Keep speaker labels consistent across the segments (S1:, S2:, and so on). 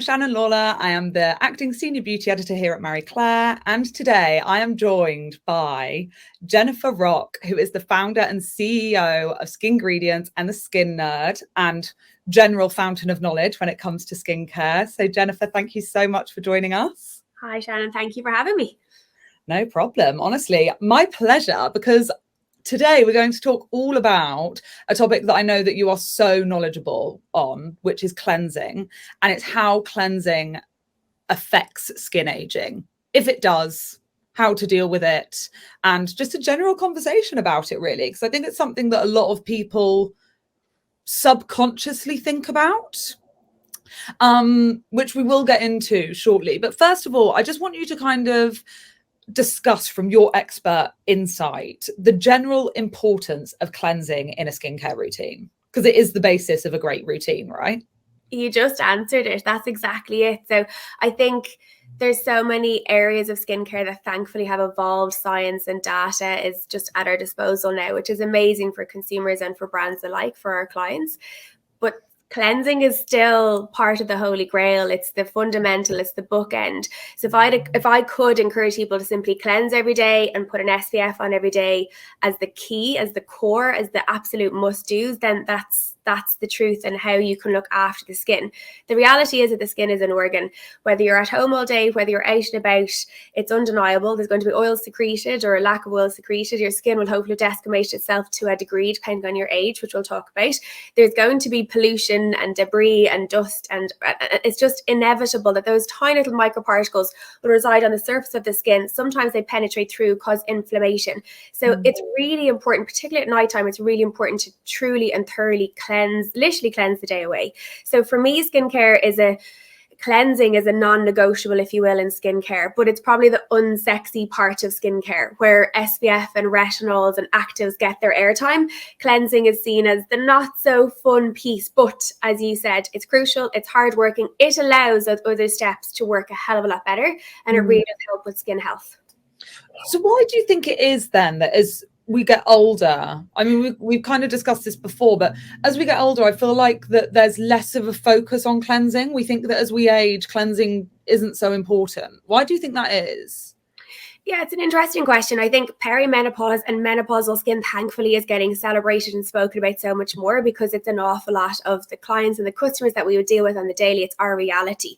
S1: I'm Shannon Lawler. I am the acting senior beauty editor here at Marie Claire. And today I am joined by Jennifer Rock, who is the founder and CEO of Skingredients and the Skin Nerd and general fountain of knowledge when it comes to skincare. So Jennifer, thank you so much for joining us.
S2: Hi, Shannon. Thank you for having me.
S1: No problem. Honestly, my pleasure, because today we're going to talk all about a topic that I know that you are so knowledgeable on, which is cleansing, and it's how cleansing affects skin aging. If it does, how to deal with it, and just a general conversation about it, really, because I think it's something that a lot of people subconsciously think about, which we will get into shortly. But first of all, I just want you to kind of discuss from your expert insight the general importance of cleansing in a skincare routine, because it is the basis of a great routine, right?
S2: You just answered it. That's exactly it. So I think there's so many areas of skincare that thankfully have evolved. Science and data is just at our disposal now, which is amazing for consumers and for brands alike, for our clients. But cleansing is still part of the holy grail. It's the fundamental, it's the bookend. So if I could encourage people to simply cleanse every day and put an SPF on every day as the key, as the core, as the absolute must-dos, then that's the truth and how you can look after the skin. The reality is that the skin is an organ. Whether you're at home all day, whether you're out and about, it's undeniable. There's going to be oil secreted or a lack of oil secreted. Your skin will hopefully desquamate itself to a degree, depending on your age, which we'll talk about. There's going to be pollution and debris and dust, and it's just inevitable that those tiny little microparticles will reside on the surface of the skin. Sometimes they penetrate through, cause inflammation. So it's really important, particularly at nighttime, it's really important to truly and thoroughly literally cleanse the day away. So for me, cleansing is a non-negotiable, if you will, in skincare, but it's probably the unsexy part of skincare, where SPF and retinols and actives get their airtime. Cleansing is seen as the not so fun piece, but as you said, it's crucial, it's hardworking, it allows those other steps to work a hell of a lot better, and it really does help with skin health.
S1: So why do you think it is then that as we get older, I mean, we've kind of discussed this before, but as we get older, I feel like that there's less of a focus on cleansing. We think that as we age, cleansing isn't so important. Why do you think that is?
S2: Yeah, it's an interesting question. I think perimenopause and menopausal skin, thankfully, is getting celebrated and spoken about so much more, because it's an awful lot of the clients and the customers that we would deal with on the daily. It's our reality.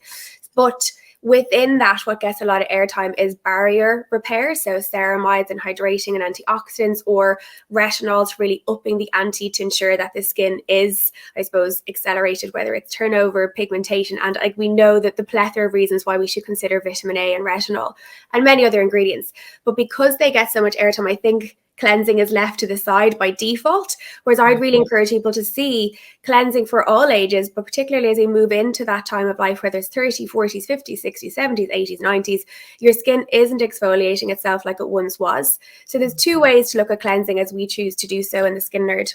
S2: But within that, what gets a lot of airtime is barrier repair, so ceramides and hydrating and antioxidants, or retinols, really upping the ante to ensure that the skin is, I suppose, accelerated, whether it's turnover, pigmentation, and we know that the plethora of reasons why we should consider vitamin A and retinol and many other ingredients. But because they get so much airtime, I think cleansing is left to the side by default, whereas I'd really encourage people to see cleansing for all ages, but particularly as we move into that time of life where there's 30s, 40s, 50s, 60s, 70s, 80s, 90s, your skin isn't exfoliating itself like it once was. So there's two ways to look at cleansing as we choose to do so in the Skin Nerd.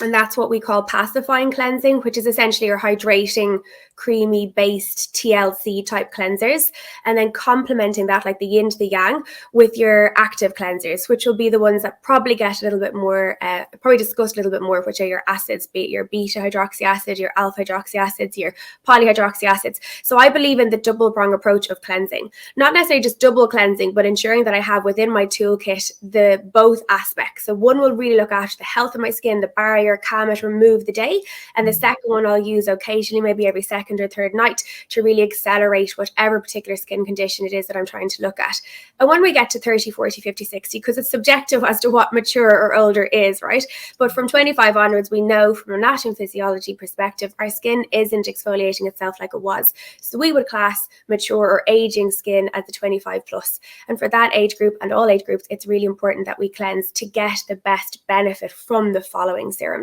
S2: And that's what we call pacifying cleansing, which is essentially your hydrating, creamy based TLC type cleansers, and then complementing that, like the yin to the yang, with your active cleansers, which will be the ones that probably get a little bit more, probably discussed a little bit more, which are your acids, be it your beta hydroxy acid, your alpha hydroxy acids, your polyhydroxy acids. So I believe in the double prong approach of cleansing, not necessarily just double cleansing, but ensuring that I have within my toolkit the both aspects. So one will really look after the health of my skin, the barrier, calm it, remove the day, and the second one I'll use occasionally, maybe every second or third night, to really accelerate whatever particular skin condition it is that I'm trying to look at. And when we get to 30, 40, 50, 60, because it's subjective as to what mature or older is, right? But from 25 onwards, we know from an anatomy and physiology perspective, our skin isn't exfoliating itself like it was. So we would class mature or aging skin as the 25 plus. And for that age group and all age groups, it's really important that we cleanse to get the best benefit from the following serums.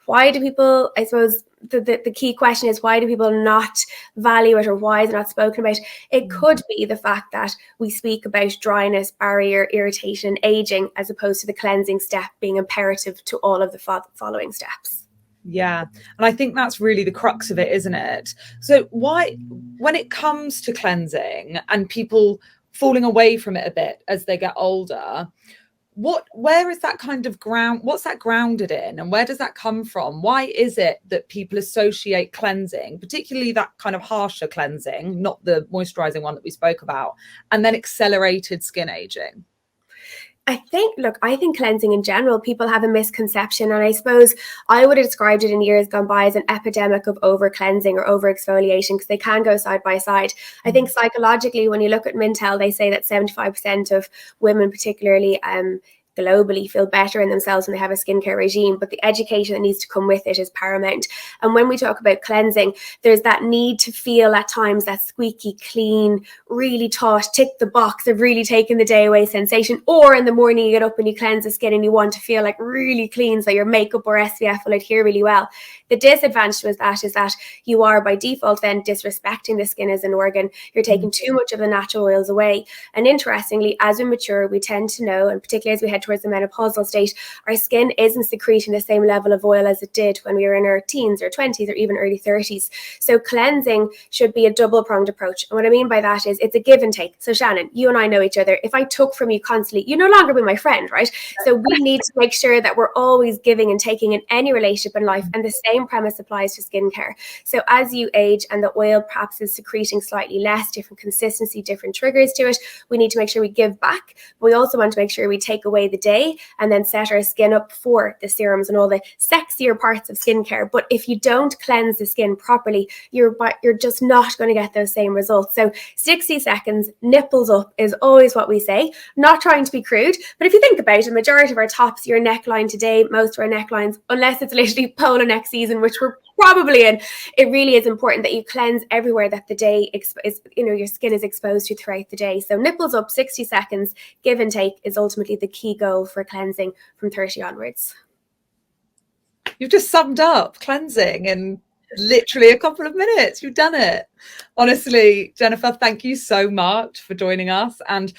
S2: Why do people, I suppose, the key question is, why do people not value it, or why is it not spoken about? It could be the fact that we speak about dryness, barrier, irritation, aging, as opposed to the cleansing step being imperative to all of the following steps.
S1: Yeah. And I think that's really the crux of it, isn't it? So why, when it comes to cleansing and people falling away from it a bit as they get older, where is that kind of what's that grounded in, and where does that come from? Why is it that people associate cleansing, particularly that kind of harsher cleansing, not the moisturizing one that we spoke about, and then accelerated skin aging?
S2: I think cleansing in general, people have a misconception, and I suppose I would have described it in years gone by as an epidemic of over cleansing or over exfoliation, because they can go side by side. I think psychologically, when you look at Mintel, they say that 75% of women, particularly globally, feel better in themselves when they have a skincare regime, but the education that needs to come with it is paramount. And when we talk about cleansing, there's that need to feel at times that squeaky clean, really taut, tick the box of really taking the day away sensation, or in the morning you get up and you cleanse the skin and you want to feel like really clean, so your makeup or SPF will adhere really well. The disadvantage with that is that you are by default then disrespecting the skin as an organ. You're taking too much of the natural oils away. And interestingly, as we mature, we tend to know, and particularly as we head towards the menopausal state, our skin isn't secreting the same level of oil as it did when we were in our teens or 20s or even early 30s. So cleansing should be a double-pronged approach. And what I mean by that is it's a give and take. So Shannon, you and I know each other. If I took from you constantly, you'd no longer be my friend, right? So we need to make sure that we're always giving and taking in any relationship in life, and the same premise applies to skincare. So as you age and the oil perhaps is secreting slightly less, different consistency, different triggers to it, we need to make sure we give back. But we also want to make sure we take away the day and then set our skin up for the serums and all the sexier parts of skincare. But if you don't cleanse the skin properly, you're just not going to get those same results. So 60 seconds, nipples up is always what we say. Not trying to be crude, but if you think about it, a majority of our tops, your neckline today, most of our necklines, unless it's literally polo neck season, which we're probably in, it really is important that you cleanse everywhere that the day your skin is exposed to throughout the day. So nipples up, 60 seconds, give and take is ultimately the key goal for cleansing from 30 onwards.
S1: You've just summed up cleansing in literally a couple of minutes. You've done it. Honestly, Jennifer, thank you so much for joining us. And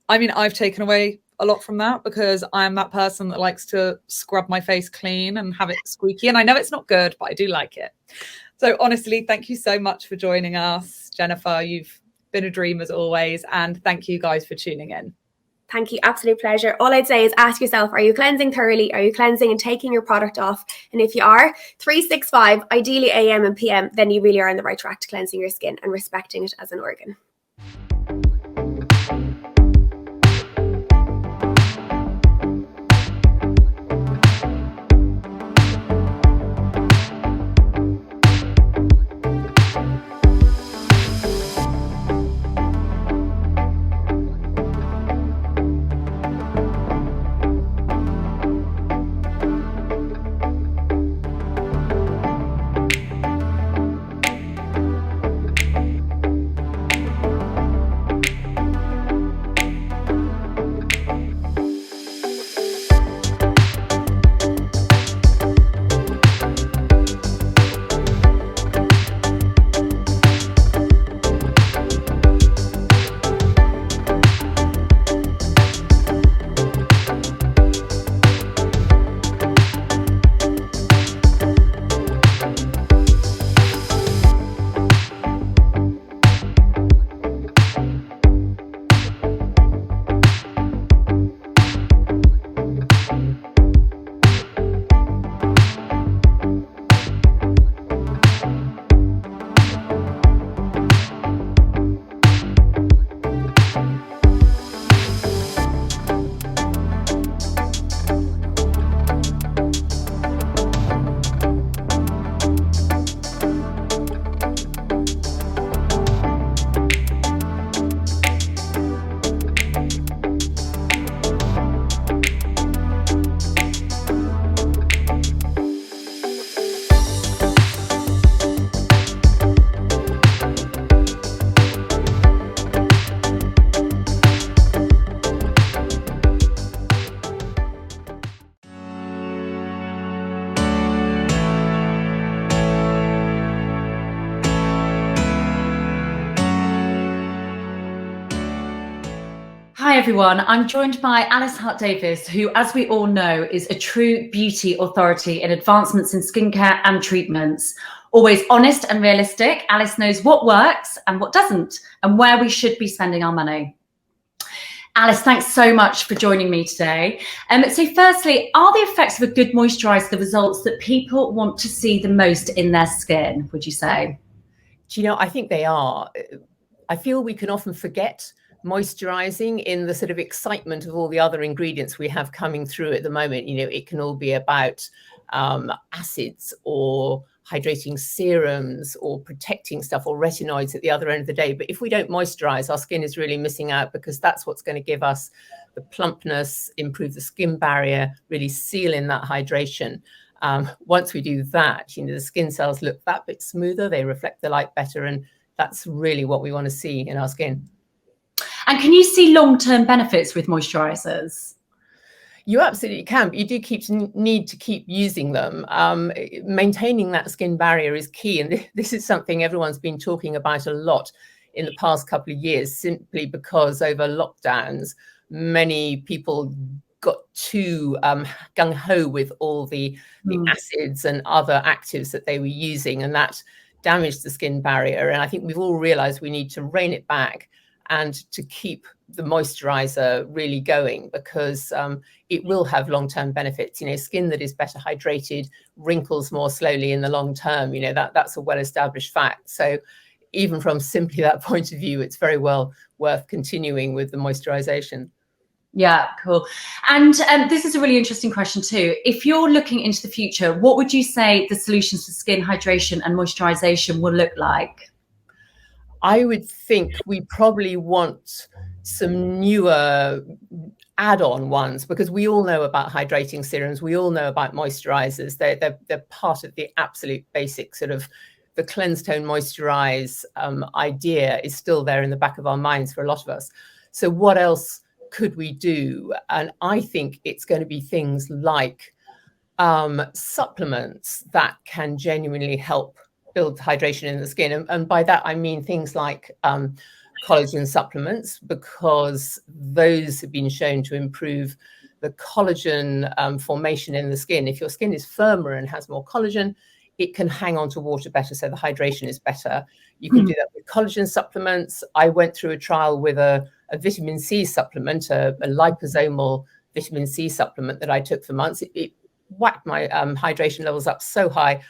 S1: I mean, I've taken away a lot from that, because I am that person that likes to scrub my face clean and have it squeaky. And I know it's not good, but I do like it. So honestly, thank you so much for joining us, Jennifer. You've been a dream as always. And thank you guys for tuning in.
S2: Thank you. Absolute pleasure. All I'd say is ask yourself, are you cleansing thoroughly? Are you cleansing and taking your product off? And if you are, 365, ideally AM and PM, then you really are on the right track to cleansing your skin and respecting it as an organ.
S3: Hi everyone, I'm joined by Alice Hart-Davis, who, as we all know, is a true beauty authority in advancements in skincare and treatments. Always honest and realistic, Alice knows what works and what doesn't, and where we should be spending our money. Alice, thanks so much for joining me today. So firstly, are the effects of a good moisturiser the results that people want to see the most in their skin, would you say?
S4: Do you know, I think they are. I feel we can often forget moisturizing in the sort of excitement of all the other ingredients we have coming through at the moment. You know, it can all be about acids or hydrating serums or protecting stuff or retinoids at the other end of the day. But if we don't moisturize, our skin is really missing out, because that's what's going to give us the plumpness, improve the skin barrier, really seal in that hydration. Once we do that, you know, the skin cells look that bit smoother, they reflect the light better, and that's really what we want to see in our skin.
S3: And can you see long-term benefits with moisturizers?
S4: You absolutely can, but you do need to keep using them. Maintaining that skin barrier is key, and this is something everyone's been talking about a lot in the past couple of years, simply because over lockdowns, many people got too gung-ho with all the acids and other actives that they were using, and that damaged the skin barrier. And I think we've all realized we need to rein it back and to keep the moisturizer really going, because it will have long-term benefits. You know, skin that is better hydrated wrinkles more slowly in the long term. You know, that's a well-established fact. So even from simply that point of view, it's very well worth continuing with the moisturization.
S3: Yeah, cool. And this is a really interesting question too. If you're looking into the future, what would you say the solutions for skin hydration and moisturization will look like?
S4: I would think we probably want some newer add-on ones, because we all know about hydrating serums. We all know about moisturizers. They're part of the absolute basic sort of the cleanse, tone, moisturize idea is still there in the back of our minds for a lot of us. So what else could we do? And I think it's going to be things like supplements that can genuinely help build hydration in the skin. And by that, I mean things like collagen supplements, because those have been shown to improve the collagen formation in the skin. If your skin is firmer and has more collagen, it can hang on to water better, so the hydration is better. You can do that with collagen supplements. I went through a trial with a vitamin C supplement, a liposomal vitamin C supplement that I took for months. It whacked my hydration levels up so high.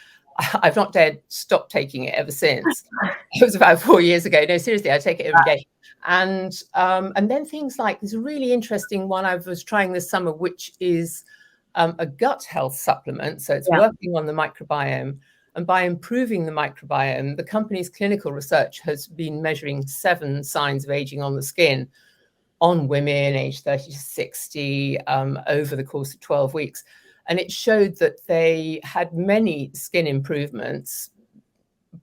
S4: I've not dared stop taking it ever since. It was about 4 years ago. No, seriously, I take it every day. And then things like, there's a really interesting one I was trying this summer, which is a gut health supplement. So it's working on the microbiome. And by improving the microbiome, the company's clinical research has been measuring 7 signs of aging on the skin on women aged 30 to 60 over the course of 12 weeks. And it showed that they had many skin improvements,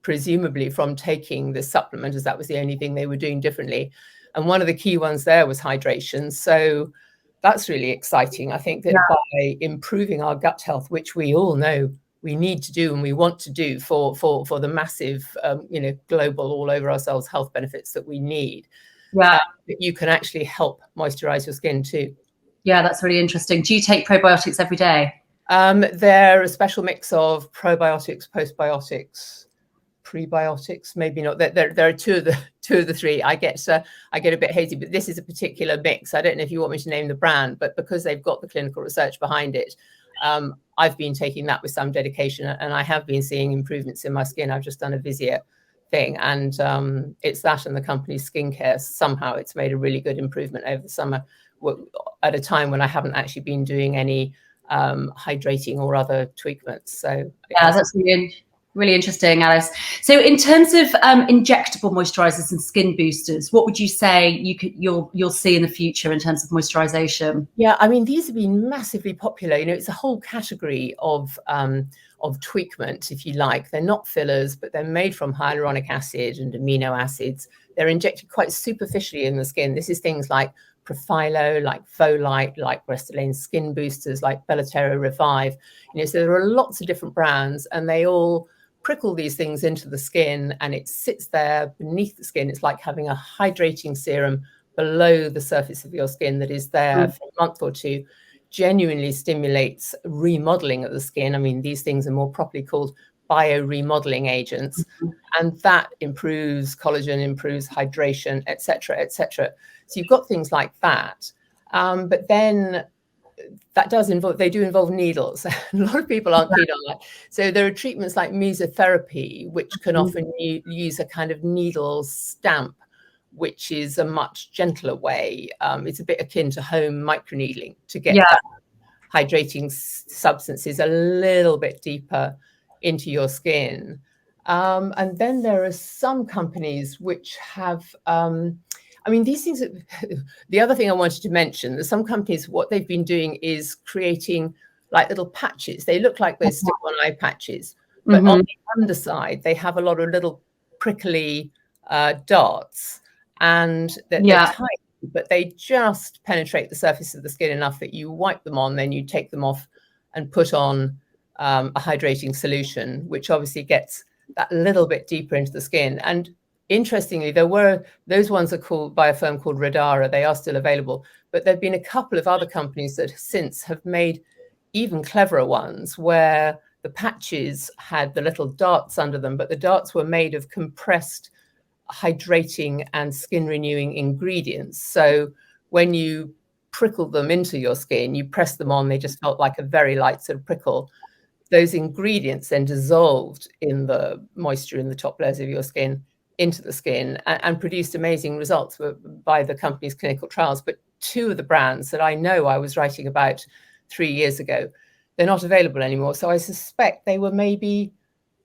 S4: presumably from taking the supplement, as that was the only thing they were doing differently. And one of the key ones there was hydration. So that's really exciting. I think that by improving our gut health, which we all know we need to do and we want to do for the massive, global, all over ourselves health benefits that we need, that you can actually help moisturize your skin too.
S3: Yeah, that's really interesting. Do you take probiotics every day?
S4: They're a special mix of probiotics, postbiotics, prebiotics, maybe not. There are two of the three. I get a bit hazy, but this is a particular mix. I don't know if you want me to name the brand, but because they've got the clinical research behind it, I've been taking that with some dedication, and I have been seeing improvements in my skin. I've just done a Visier thing, and it's that and the company's skincare. Somehow it's made a really good improvement over the summer, at a time when I haven't actually been doing any hydrating or other tweakments. So
S3: yeah, that's really interesting, Alice. So in terms of injectable moisturizers and skin boosters, what would you say you'll see in the future in terms of moisturization?
S4: Yeah, I mean, these have been massively popular. You know, it's a whole category of tweakment, if you like. They're not fillers, but they're made from hyaluronic acid and amino acids. They're injected quite superficially in the skin. This is things like Profilo, like Folite, like Restylane skin boosters, like Belotero Revive. You know, so there are lots of different brands, and they all prickle these things into the skin, and it sits there beneath the skin. It's like having a hydrating serum below the surface of your skin that is there for a month or two, genuinely stimulates remodeling of the skin. I mean, these things are more properly called bioremodeling agents, and that improves collagen, improves hydration, etc., etc. So you've got things like that, but then that does involve, they do involve needles. A lot of people aren't keen on that. So there are treatments like mesotherapy, which can often use a kind of needle stamp, which is a much gentler way. It's a bit akin to home microneedling to get that hydrating substances a little bit deeper into your skin. And then there are some companies which have, I mean, these things, the other thing I wanted to mention, that some companies, what they've been doing is creating like little patches. They look like those stick-on eye patches, but on the underside, they have a lot of little prickly darts, and they're tight, but they just penetrate the surface of the skin enough that you wipe them on, then you take them off and put on a hydrating solution, which obviously gets that little bit deeper into the skin. And interestingly, those ones are called by a firm called Radara. They are still available, but there've been a couple of other companies that since have made even cleverer ones where the patches had the little darts under them, but the darts were made of compressed hydrating and skin renewing ingredients. So when you prickle them into your skin, you press them on, they just felt like a very light sort of prickle. Those ingredients then dissolved in the moisture in the top layers of your skin into the skin and produced amazing results by the company's clinical trials. But two of the brands that I know I was writing about 3 years ago, they're not available anymore. So I suspect they were maybe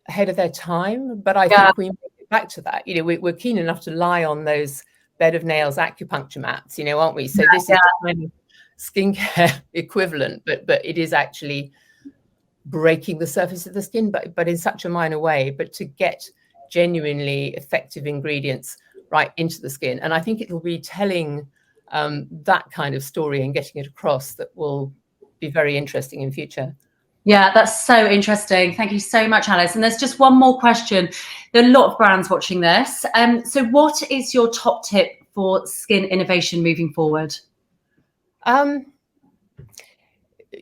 S4: ahead of their time, but I think we make it back to that. You know, we're keen enough to lie on those bed of nails acupuncture mats, you know, aren't we? So this is kind of skincare equivalent, but it is actually breaking the surface of the skin, but in such a minor way, but to get genuinely effective ingredients right into the skin. And I think it will be telling that kind of story and getting it across that will be very interesting in future.
S3: Yeah, that's so interesting. Thank you so much, Alice. And there's just one more question. There are a lot of brands watching this. So what is your top tip for skin innovation moving forward?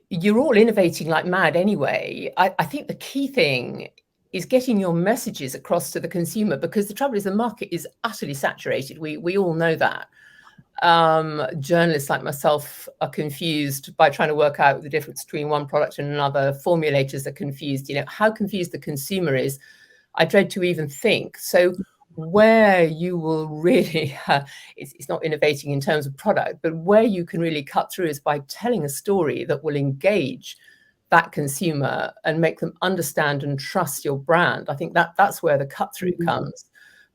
S4: You're all innovating like mad anyway. I think the key thing is getting your messages across to the consumer, because the trouble is the market is utterly saturated. We all know that. Journalists like myself are confused by trying to work out the difference between one product and another. Formulators are confused. You know, how confused the consumer is, I dread to even think. So where you will really, it's not innovating in terms of product, but where you can really cut through is by telling a story that will engage that consumer and make them understand and trust your brand. I think that's where the cut through comes,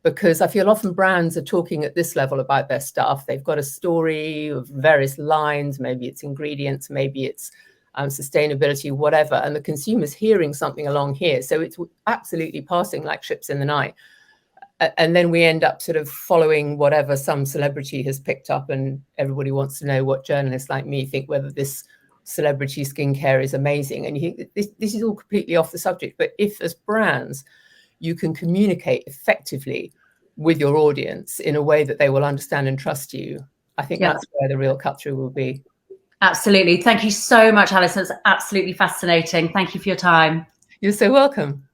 S4: because I feel often brands are talking at this level about their stuff. They've got a story of various lines, maybe it's ingredients, maybe it's sustainability, whatever, and the consumer's hearing something along here. So it's absolutely passing like ships in the night. And then we end up sort of following whatever some celebrity has picked up, and everybody wants to know what journalists like me think, whether this celebrity skincare is amazing. And you think this is all completely off the subject. But if as brands, you can communicate effectively with your audience in a way that they will understand and trust you, I think that's where the real cut through will be. Absolutely. Thank you so much, Alice. It's absolutely fascinating. Thank you for your time. You're so welcome.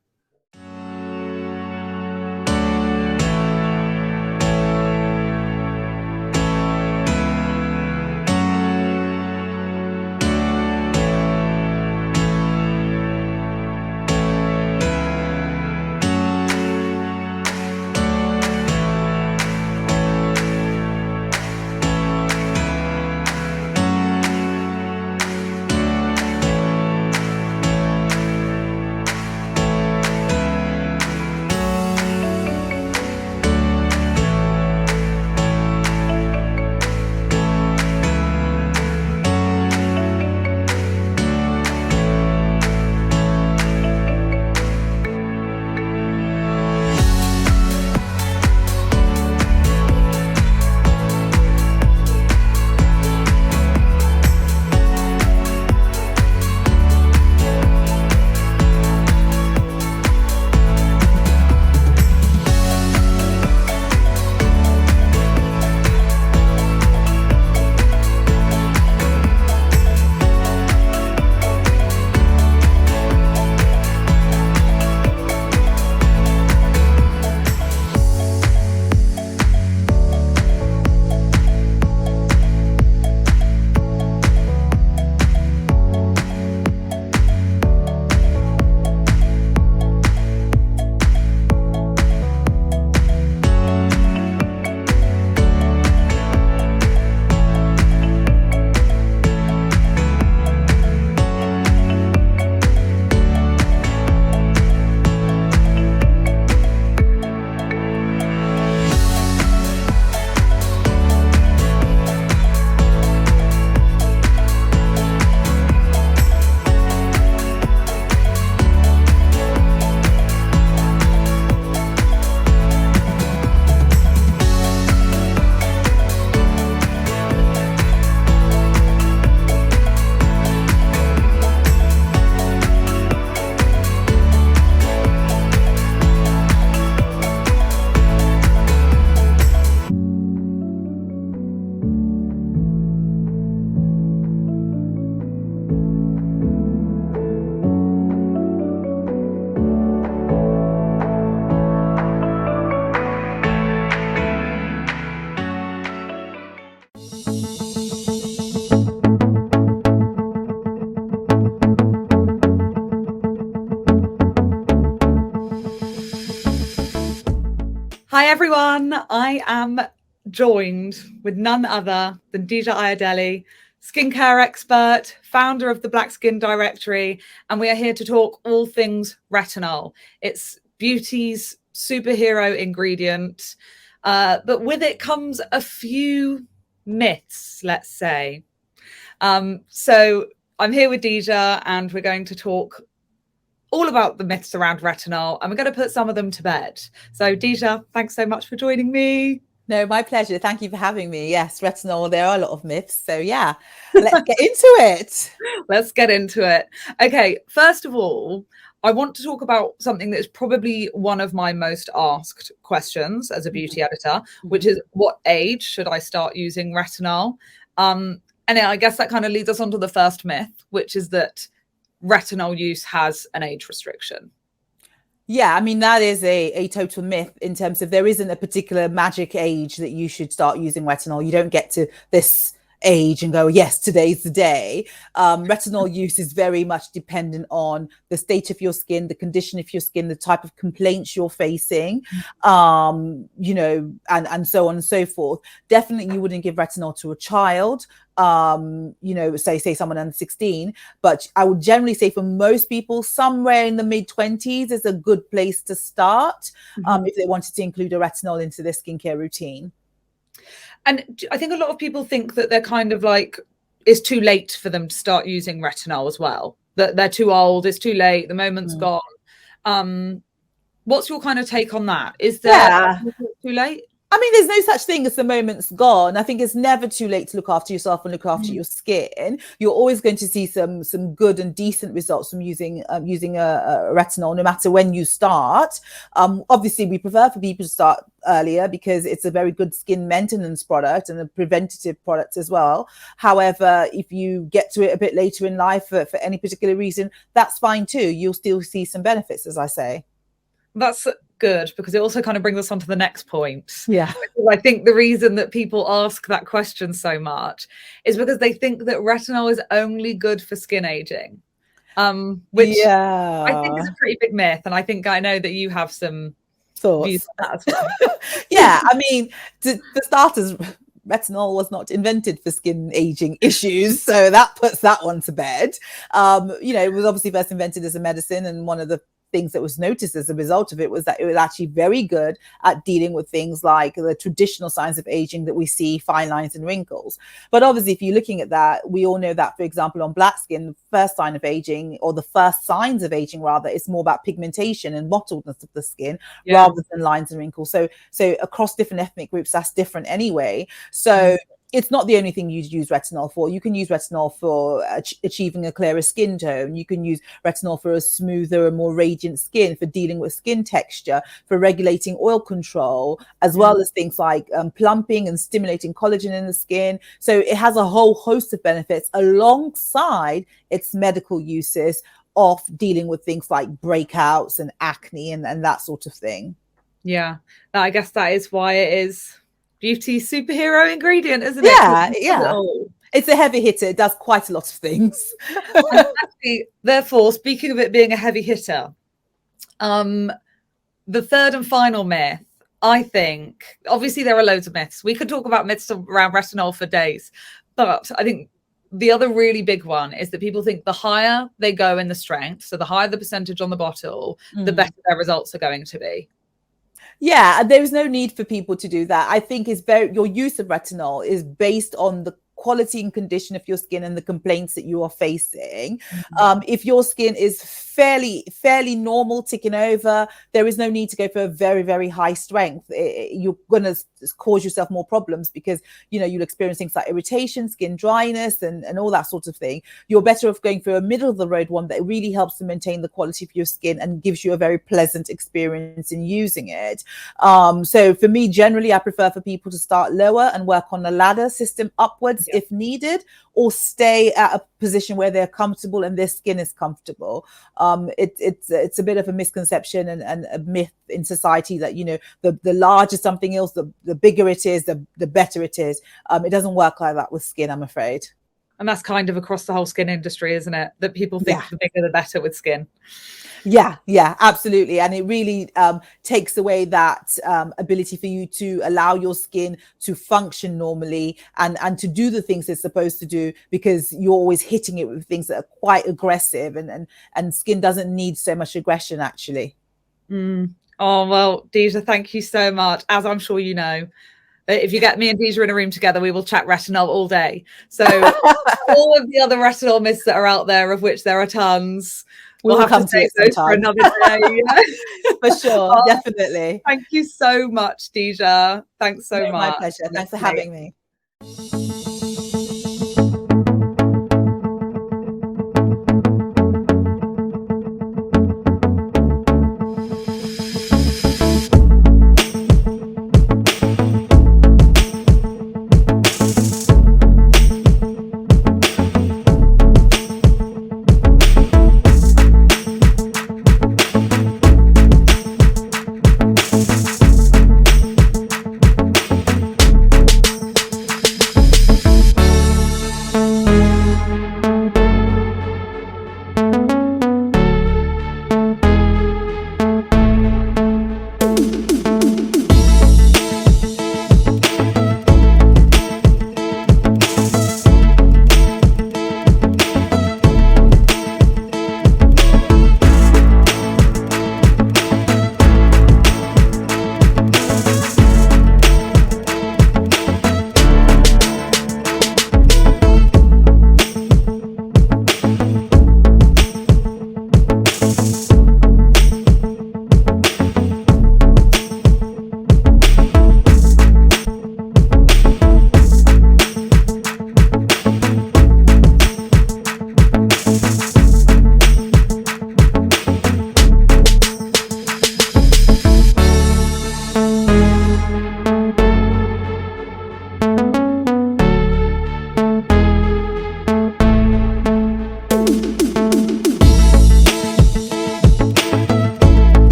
S1: everyone. I am joined with none other than Dija Ayodele, skincare expert, founder of the Black Skin Directory, and we are here to talk all things retinol. It's beauty's superhero ingredient, but with it comes a few myths, let's say. So I'm here with Dija, and we're going to talk all about the myths around retinol, and we're going to put some of them to bed. So Dija, thanks so much for joining me.
S5: No, my pleasure. Thank you for having me. Yes, retinol, there are a lot of myths. So yeah, let's get into it.
S1: Let's get into it. Okay, first of all, I want to talk about something that is probably one of my most asked questions as a beauty editor, which is what age should I start using retinol? And I guess that kind of leads us on to the first myth, which is that retinol use has an age restriction.
S5: Yeah, I mean, that is a total myth in terms of there isn't a particular magic age that you should start using retinol. You don't get to this age and go, yes, today's the day. Retinol use is very much dependent on the state of your skin, the condition of your skin, the type of complaints you're facing, you know, and so on and so forth. Definitely you wouldn't give retinol to a child, you know, say someone under 16, but I would generally say for most people, somewhere in the mid-20s is a good place to start if they wanted to include a retinol into their skincare routine.
S1: And I think a lot of people think that they're kind of like, it's too late for them to start using retinol as well, that they're too old, it's too late, the moment's gone. What's your kind of take on that? Is there too late?
S5: I mean, there's no such thing as the moment's gone. I think it's never too late to look after yourself and look after your skin. You're always going to see some good and decent results from using a retinol, no matter when you start. Obviously, we prefer for people to start earlier because it's a very good skin maintenance product and a preventative product as well. However, if you get to it a bit later in life for any particular reason, that's fine too. You'll still see some benefits, as I say.
S1: That's good, because it also kind of brings us on to the next point.
S5: Yeah.
S1: I think the reason that people ask that question so much is because they think that retinol is only good for skin aging, which I think is a pretty big myth. And I think I know that you have some
S5: thoughts
S1: views on that as well.
S5: Yeah, I mean, for starters, retinol was not invented for skin aging issues, so that puts that one to bed. You know, it was obviously first invented as a medicine, and one of the things that was noticed as a result of it was that it was actually very good at dealing with things like the traditional signs of aging that we see, fine lines and wrinkles. But obviously, if you're looking at that, we all know that, for example, on black skin, the first sign of aging, or the first signs of aging rather, is more about pigmentation and mottledness of the skin rather than lines and wrinkles. So across different ethnic groups, that's different anyway. So it's not the only thing you use retinol for. You can use retinol for achieving a clearer skin tone. You can use retinol for a smoother and more radiant skin, for dealing with skin texture, for regulating oil control, as well as things like plumping and stimulating collagen in the skin. So it has a whole host of benefits alongside its medical uses of dealing with things like breakouts and acne and that sort of thing.
S1: Yeah, I guess that is why it is beauty superhero ingredient, isn't it?
S5: Yeah. It's a heavy hitter. It does quite a lot of things.
S1: Actually, therefore, speaking of it being a heavy hitter, the third and final myth, I think, obviously there are loads of myths. We could talk about myths around retinol for days, but I think the other really big one is that people think the higher they go in the strength, so the higher the percentage on the bottle, the better their results are going to be.
S5: Yeah, there is no need for people to do that. I think your use of retinol is based on the quality and condition of your skin and the complaints that you are facing. If your skin is fairly normal, ticking over, there is no need to go for a very, very high strength. You're going to cause yourself more problems because, you know, you'll experience things like irritation, skin dryness, and all that sort of thing. You're better off going for a middle of the road one that really helps to maintain the quality of your skin and gives you a very pleasant experience in using it. So for me, generally, I prefer for people to start lower and work on the ladder system upwards if needed, or stay at a position where they're comfortable and their skin is comfortable. It's a bit of a misconception and a myth in society that, you know, the larger something else, the bigger it is, the better it is. It doesn't work like that with skin, I'm afraid.
S1: And that's kind of across the whole skin industry, isn't it? That people think the bigger the better with skin.
S5: Yeah, absolutely. And it really takes away that ability for you to allow your skin to function normally and to do the things it's supposed to do, because you're always hitting it with things that are quite aggressive, and skin doesn't need so much aggression, actually.
S1: Oh, well, Dija, thank you so much. As I'm sure you know, if you get me and Dija in a room together, we will chat retinol all day. So all of the other retinol myths that are out there, of which there are tons, we'll have to save those for another day.
S5: For sure, definitely.
S1: Thank you so much, Dija. Thanks so much.
S5: My pleasure. Thanks for having me.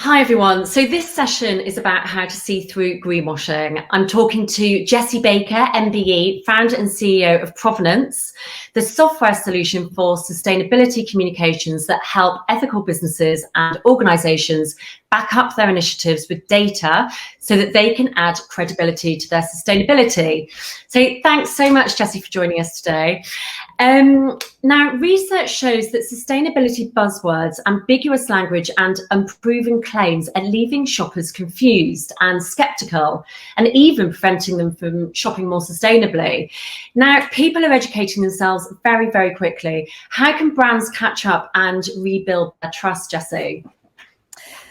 S3: Hi everyone, so this session is about how to see through greenwashing. I'm talking to Jessi Baker MBE, founder and CEO of Provenance, the software solution for sustainability communications that help ethical businesses and organisations back up their initiatives with data so that they can add credibility to their sustainability. So thanks so much, Jessi, for joining us today. Now, research shows that sustainability buzzwords, ambiguous language and unproven claims are leaving shoppers confused and sceptical, and even preventing them from shopping more sustainably. Now, people are educating themselves very, very quickly. How can brands catch up and rebuild their trust, Jessi?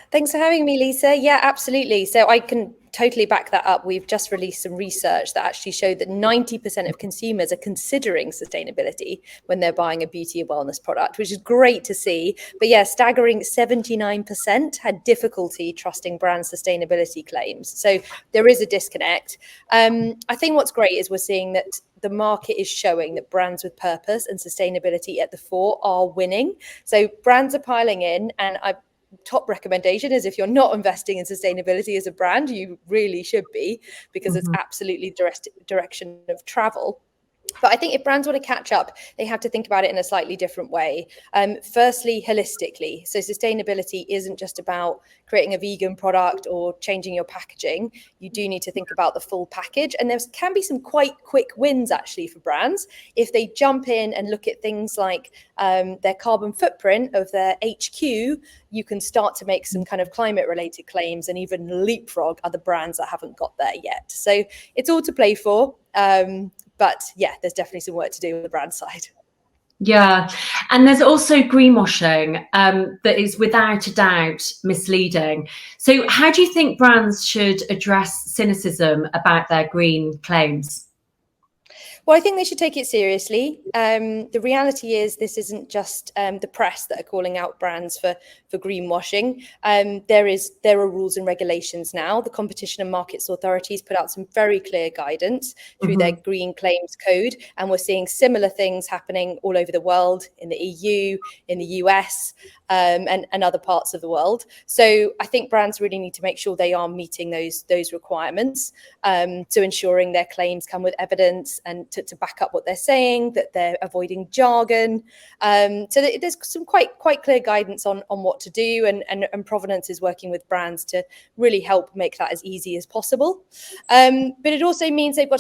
S6: Thanks for having me, Lisa. Yeah, absolutely. So I can totally back that up. We've just released some research that actually showed that 90% of consumers are considering sustainability when they're buying a beauty and wellness product, which is great to see. But yeah, staggering 79% had difficulty trusting brand sustainability claims. So there is a disconnect. I think what's great is we're seeing that the market is showing that brands with purpose and sustainability at the fore are winning. So brands are piling in, and top recommendation is, if you're not investing in sustainability as a brand, you really should be, because it's absolutely direction of travel. But I think if brands want to catch up, they have to think about it in a slightly different way. Firstly, holistically. So sustainability isn't just about creating a vegan product or changing your packaging. You do need to think about the full package. And there can be some quite quick wins, actually, for brands. If they jump in and look at things like their carbon footprint of their HQ, you can start to make some kind of climate-related claims and even leapfrog other brands that haven't got there yet. So it's all to play for. But yeah, there's definitely some work to do on the brand side.
S3: Yeah. And there's also greenwashing that is without a doubt misleading. So how do you think brands should address cynicism about their green claims?
S6: Well, I think they should take it seriously. The reality is this isn't just the press that are calling out brands for greenwashing. There are rules and regulations now. The Competition and Markets Authorities put out some very clear guidance through their Green Claims Code, and we're seeing similar things happening all over the world, in the EU, in the US, and other parts of the world. So I think brands really need to make sure they are meeting those requirements, to ensuring their claims come with evidence and to back up what they're saying, that they're avoiding jargon. So there's some quite clear guidance on what to do, and Provenance is working with brands to really help make that as easy as possible. But it also means they've got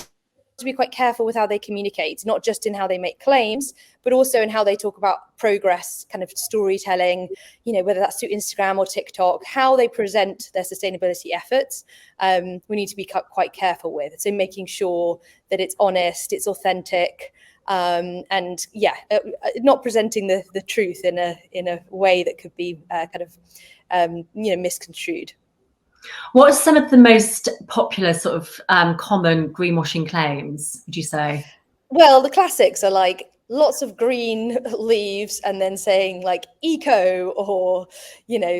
S6: to be quite careful with how they communicate, not just in how they make claims, but also in how they talk about progress, kind of storytelling, whether that's through Instagram or TikTok, how they present their sustainability efforts. We need to be quite careful with. So making sure that it's honest, it's authentic, and not presenting the truth in a way that could be misconstrued.
S3: What are some of the most popular sort of common greenwashing claims, would you say?
S6: Well, the classics are like lots of green leaves and then saying like eco or,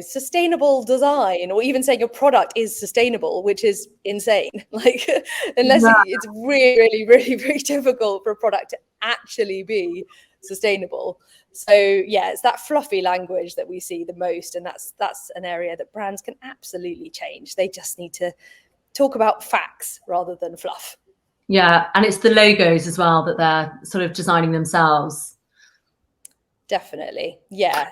S6: sustainable design, or even saying your product is sustainable, which is insane. Like, unless it's really, really, really very difficult for a product to actually be sustainable. So yeah, it's that fluffy language that we see the most, and that's an area that brands can absolutely change. They just need to talk about facts rather than fluff.
S3: Yeah, and it's the logos as well that they're sort of designing themselves.
S6: Definitely, yeah.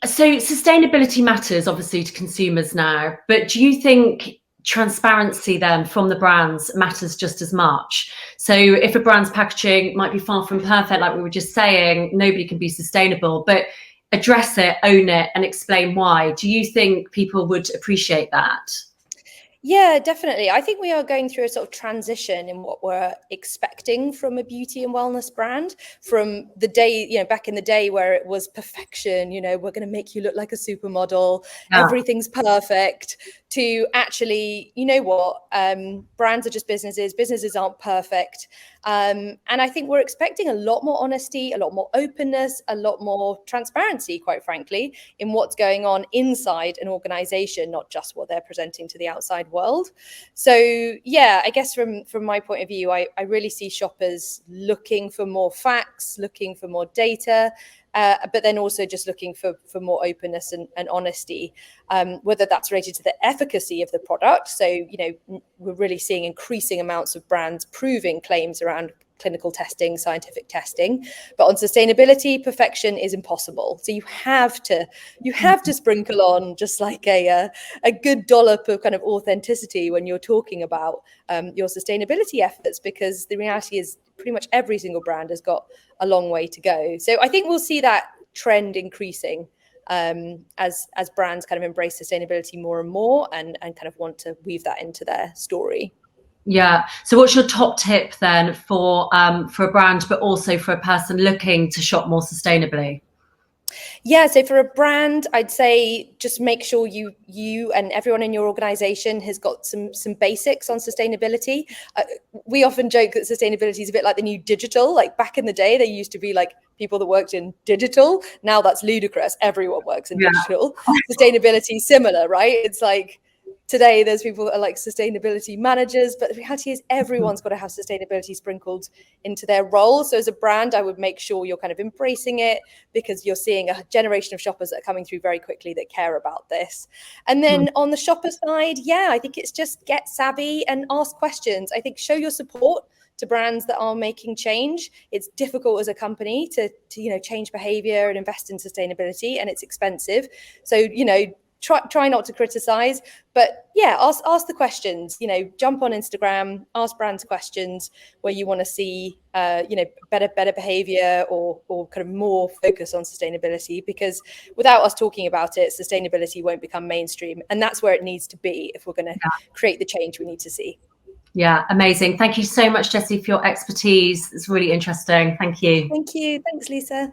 S3: So sustainability matters obviously to consumers now, but do you think transparency then from the brands matters just as much? So if a brand's packaging might be far from perfect, like we were just saying, nobody can be sustainable, but address it, own it, and explain why. Do you think people would appreciate that?
S6: Yeah, definitely. I think we are going through a sort of transition in what we're expecting from a beauty and wellness brand, from the day, back in the day where it was perfection, we're going to make you look like a supermodel, everything's perfect, to actually, brands are just businesses aren't perfect. And I think we're expecting a lot more honesty, a lot more openness, a lot more transparency, quite frankly, in what's going on inside an organization, not just what they're presenting to the outside world. So yeah, I guess from my point of view, I really see shoppers looking for more facts, looking for more data, but then also just looking for more openness and honesty, whether that's related to the efficacy of the product. So, we're really seeing increasing amounts of brands proving claims around clinical testing, scientific testing, but on sustainability, perfection is impossible. So you have to sprinkle on just like a good dollop of kind of authenticity when you're talking about your sustainability efforts, because the reality is pretty much every single brand has got a long way to go. So I think we'll see that trend increasing as brands kind of embrace sustainability more and more and kind of want to weave that into their story.
S3: Yeah. So what's your top tip then for a brand, but also for a person looking to shop more sustainably?
S6: Yeah, so for a brand, I'd say just make sure you and everyone in your organization has got some basics on sustainability. We often joke that sustainability is a bit like the new digital. Like back in the day, there used to be like people that worked in digital. Now that's ludicrous. Everyone works in digital. Sustainability is similar, right? It's like today there's people that are like sustainability managers, but the reality is everyone's got to have sustainability sprinkled into their role. So as a brand, I would make sure you're kind of embracing it, because you're seeing a generation of shoppers that are coming through very quickly that care about this. And then on the shopper side, yeah, I think it's just get savvy and ask questions. I think show your support to brands that are making change. It's difficult as a company to change behavior and invest in sustainability, and it's expensive. So, try not to criticize, but yeah, ask the questions. Jump on Instagram, ask brands questions where you want to see better behavior or kind of more focus on sustainability, because without us talking about it, sustainability won't become mainstream, and that's where it needs to be if we're going to create the change we need to see.
S3: Yeah, amazing. Thank you so much, Jessi, for your expertise. It's really interesting. Thank you.
S6: Thank you. Thanks, Lisa.